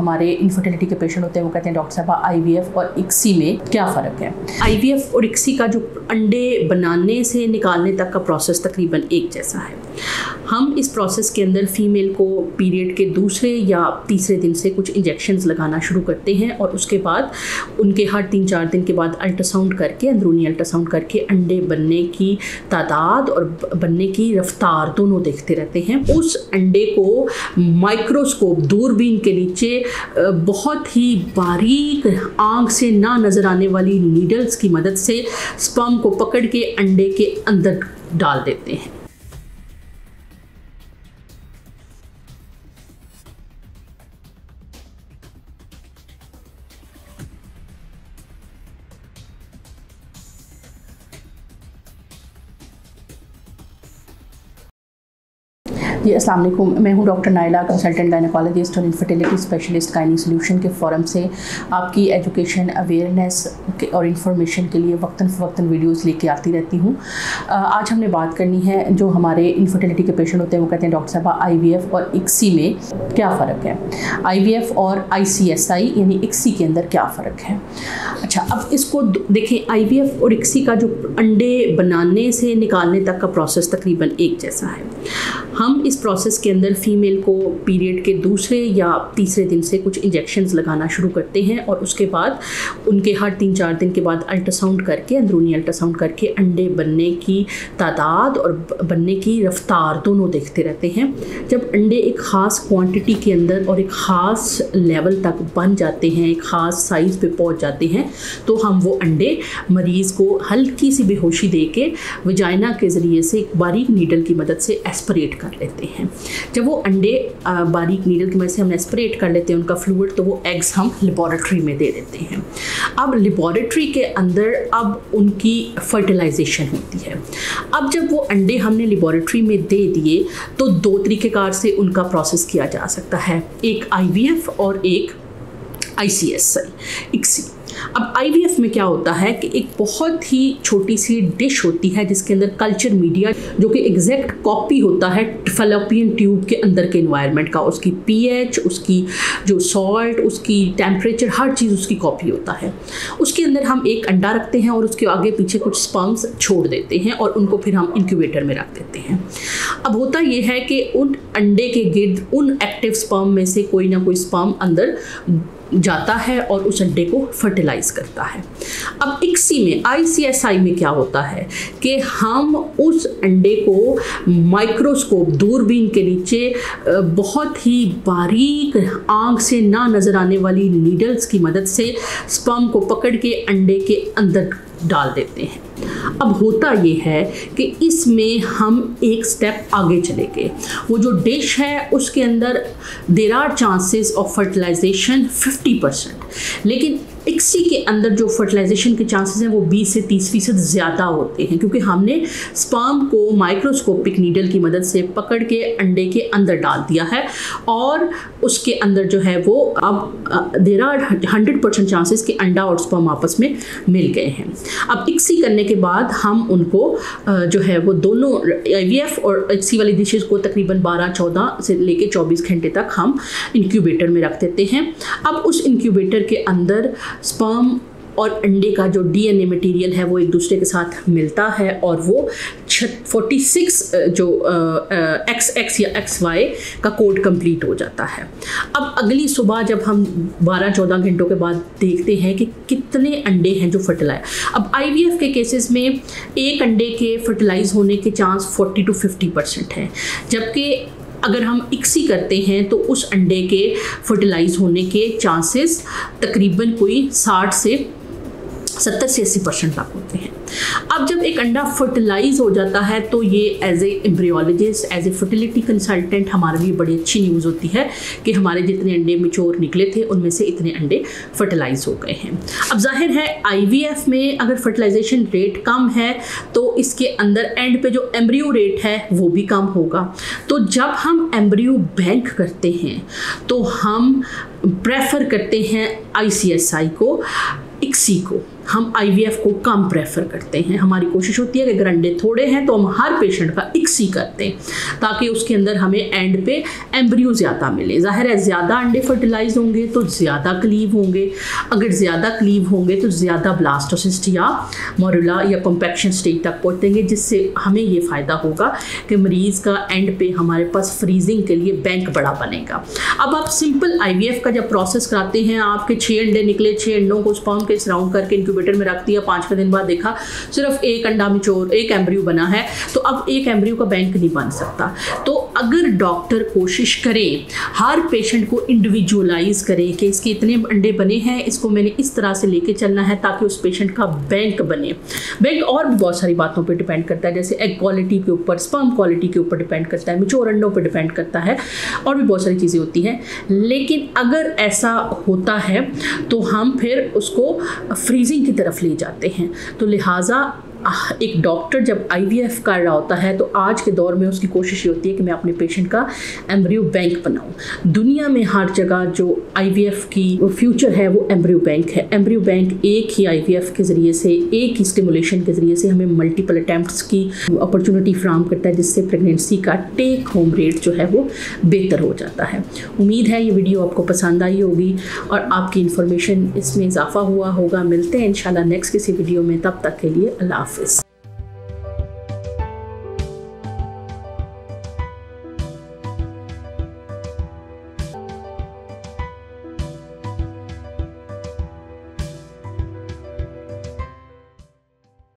हमारे इनफर्टिलिटी के पेशेंट होते हैं वो कहते हैं डॉक्टर साहब आईवीएफ और इक्सी में क्या फ़र्क है। आईवीएफ और इक्सी का जो अंडे बनाने से निकालने तक का प्रोसेस तकरीबन एक जैसा है। हम इस प्रोसेस के अंदर फीमेल को पीरियड के दूसरे या तीसरे दिन से कुछ इंजेक्शंस लगाना शुरू करते हैं और उसके बाद उनके हर 3-4 दिन के बाद अल्ट्रासाउंड करके, अंदरूनी अल्ट्रासाउंड करके अंडे बनने की तादाद और बनने की रफ्तार दोनों देखते रहते हैं। उस अंडे को माइक्रोस्कोप दूरबीन के नीचे बहुत ही बारीक आंख से ना नज़र आने वाली नीडल्स की मदद से स्पर्म को पकड़ के अंडे के अंदर डाल देते हैं। जी अस्सलाम वालेकुम, मैं हूं डॉक्टर नाइला, कंसल्टेंट गायनेकोलॉजिस्ट और इनफर्टिलिटी स्पेशलिस्ट गायनी सॉल्यूशन के फोरम से आपकी एजुकेशन, अवेयरनेस और इन्फॉर्मेशन के लिए वक्तन फ़वक्तन वीडियोस लेके आती रहती हूं। आज हमने बात करनी है जो हमारे इनफर्टिलिटी के पेशेंट होते हैं वो कहते हैं डॉक्टर साहब आईवीएफ और इक्सी में क्या फ़र्क है। आईवीएफ और आईसीएसआई यानी इक्सी के अंदर क्या फ़र्क है। अच्छा, अब इसको देखें, आईवीएफ और इक्सी का जो अंडे बनाने से निकालने तक का प्रोसेस तकरीबन एक जैसा है। हम इस प्रोसेस के अंदर फीमेल को पीरियड के दूसरे या तीसरे दिन से कुछ इंजेक्शंस लगाना शुरू करते हैं और उसके बाद उनके हर 3-4 दिन के बाद अल्ट्रासाउंड करके, अंदरूनी अल्ट्रासाउंड करके अंडे बनने की तादाद और बनने की रफ्तार दोनों देखते रहते हैं। जब अंडे एक ख़ास क्वांटिटी के अंदर और एक ख़ास लेवल तक बन जाते हैं, एक ख़ास साइज़ पे पहुंच जाते हैं, तो हम वो अंडे मरीज़ को हल्की सी बेहोशी दे के वजाइना के ज़रिए से एक बारीक नीडल की मदद से एस्पिरेट कर लेते हैं। जब वो अंडे बारीक नीडल की मदद से हम एस्पिरेट कर लेते हैं उनका फ्लूइड, तो वो एग्स हम लेबॉरेटरी में दे देते हैं। अब लेबॉरेटरी के अंदर अब उनकी फर्टिलाइजेशन होती है। अब जब वो अंडे हमने लेबॉरेटरी में दे दिए तो 2 तरीक़ेकार से उनका प्रोसेस किया जा सकता है, एक आईवीएफ और एक आईसीएसआई इक्सी। अब आईवीएफ में क्या होता है कि एक बहुत ही छोटी सी डिश होती है जिसके अंदर कल्चर मीडिया, जो कि एग्जैक्ट कॉपी होता है फैलोपियन ट्यूब के अंदर के एनवायरनमेंट का, उसकी पीएच, उसकी जो सॉल्ट, उसकी टेम्परेचर, हर चीज़ उसकी कॉपी होता है। उसके अंदर हम एक अंडा रखते हैं और उसके आगे पीछे कुछ स्पर्म्स छोड़ देते हैं और उनको फिर हम इंक्यूबेटर में रख देते हैं। अब होता यह है कि उन अंडे के गिर्द उन एक्टिव स्पर्म में से कोई ना कोई स्पर्म अंदर जाता है और उस अंडे को फर्टिलाइज करता है। अब इक्सी में, आईसीएसआई में क्या होता है कि हम उस अंडे को माइक्रोस्कोप दूरबीन के नीचे बहुत ही बारीक आंख से ना नज़र आने वाली नीडल्स की मदद से स्पर्म को पकड़ के अंडे के अंदर डाल देते हैं। अब होता ये है कि इसमें हम एक स्टेप आगे चले गए। वो जो डिश है उसके अंदर there are chances of fertilisation 50%, लेकिन इक्सी के अंदर जो फर्टिलाइजेशन के चांसेस हैं वो 20 से 30% ज़्यादा होते हैं, क्योंकि हमने स्पर्म को माइक्रोस्कोपिक नीडल की मदद से पकड़ के अंडे के अंदर डाल दिया है और उसके अंदर जो है वो अब देयर आर 100% चांसेस कि अंडा और स्पर्म आपस में मिल गए हैं। अब इक्सी करने के बाद हम उनको जो है वो दोनों आईवीएफ और इक्सी वाली डिशेज़ को तकरीबन 12-14 से लेके 24 घंटे तक हम इंक्यूबेटर में रख देते हैं। अब उस इंक्यूबेटर के अंदर स्पर्म और अंडे का जो डीएनए मटेरियल है वो एक दूसरे के साथ मिलता है और वो 46 जो XX या XY का कोड कंप्लीट हो जाता है। अब अगली सुबह जब हम 12-14 घंटों के बाद देखते हैं कि कितने अंडे हैं जो फर्टिलाइज। अब आईवीएफ के केसेस में एक अंडे के फर्टिलाइज होने के चांस 40 to 50% हैं, जबकि अगर हम इक्सी करते हैं तो उस अंडे के फर्टिलाइज होने के चांसेस तकरीबन कोई 60 से 70 से 80% तक होते हैं। अब जब एक अंडा फर्टिलाइज हो जाता है तो ये as a embryologist, as a fertility consultant हमारे लिए बड़ी अच्छी न्यूज़ होती है कि हमारे जितने अंडे मैच्योर निकले थे उनमें से इतने अंडे फर्टिलाइज हो गए हैं। अब जाहिर है आईवीएफ में अगर फर्टिलाइजेशन रेट कम है तो इसके अंदर एंड पे जो एम्ब्रियो रेट है वो भी कम होगा। तो जब हम एम्ब्रियो बैंक करते हैं तो हम प्रेफर करते हैं आईसीएसआई को, इक्सी को। हम IVF को कम प्रेफर करते हैं। हमारी कोशिश होती है कि अगर अंडे थोड़े हैं तो हम हर पेशेंट का इक्सी करते हैं ताकि उसके अंदर हमें एंड पे एम्ब्रियो ज़्यादा मिले। ज़ाहिर है ज़्यादा अंडे फर्टिलाइज होंगे तो ज़्यादा क्लीव होंगे, अगर ज़्यादा क्लीव होंगे तो ज़्यादा ब्लास्टोसिस्ट या मोरुला या कॉम्पैक्शन स्टेज तक पहुँचेंगे, जिससे हमें ये फ़ायदा होगा कि मरीज़ का एंड पे हमारे पास फ्रीजिंग के लिए बैंक बड़ा बनेगा। अब आप सिंपल IVF का जब प्रोसेस कराते हैं, आपके 6 अंडे निकले, 6 अंडों को स्पर्म के सराउंड करके इंक्यूबेटर में रख दिया, 5वें दिन बाद देखा सिर्फ एक अंडा मैच्योर, एक एम्ब्रियो बना है, तो अब एक एम्ब्रियो का बैंक नहीं बन सकता। तो अगर डॉक्टर कोशिश करे हर पेशेंट को इंडिविजुअलाइज करे कि इसके इतने अंडे बने हैं, इसको मैंने इस तरह से लेके चलना है ताकि उस पेशेंट का बैंक बने। बैंक और भी बहुत सारी बातों पे डिपेंड करता है, जैसे एग क्वालिटी के ऊपर, स्पर्म क्वालिटी के ऊपर डिपेंड करता है, मैच्योर अंडों पे डिपेंड करता है, और भी बहुत सारी चीज़ें होती हैं। लेकिन अगर ऐसा होता है तो हम फिर उसको फ्रीजिंग की तरफ ले जाते हैं। तो लिहाजा एक डॉक्टर जब IVF कर रहा होता है तो आज के दौर में उसकी कोशिश ये होती है कि मैं अपने पेशेंट का एम्ब्रियो बैंक बनाऊं। दुनिया में हर जगह जो IVF की फ्यूचर है वो एम्ब्रियो बैंक है। एम्ब्रियो बैंक एक ही IVF के ज़रिए से, एक ही स्टिमुलेशन के ज़रिए से हमें मल्टीपल अटैम्प्ट्स की अपॉर्चुनिटी फ्राहम करता है, जिससे प्रेगनेंसी का टेक होम रेट जो है वो बेहतर हो जाता है। उम्मीद है ये वीडियो आपको पसंद आई होगी और आपकी इन्फॉर्मेशन इसमें इजाफा हुआ होगा। मिलते हैं इंशाल्लाह नेक्स्ट किसी वीडियो में, तब तक के लिए अल्लाह हाफ़िज़।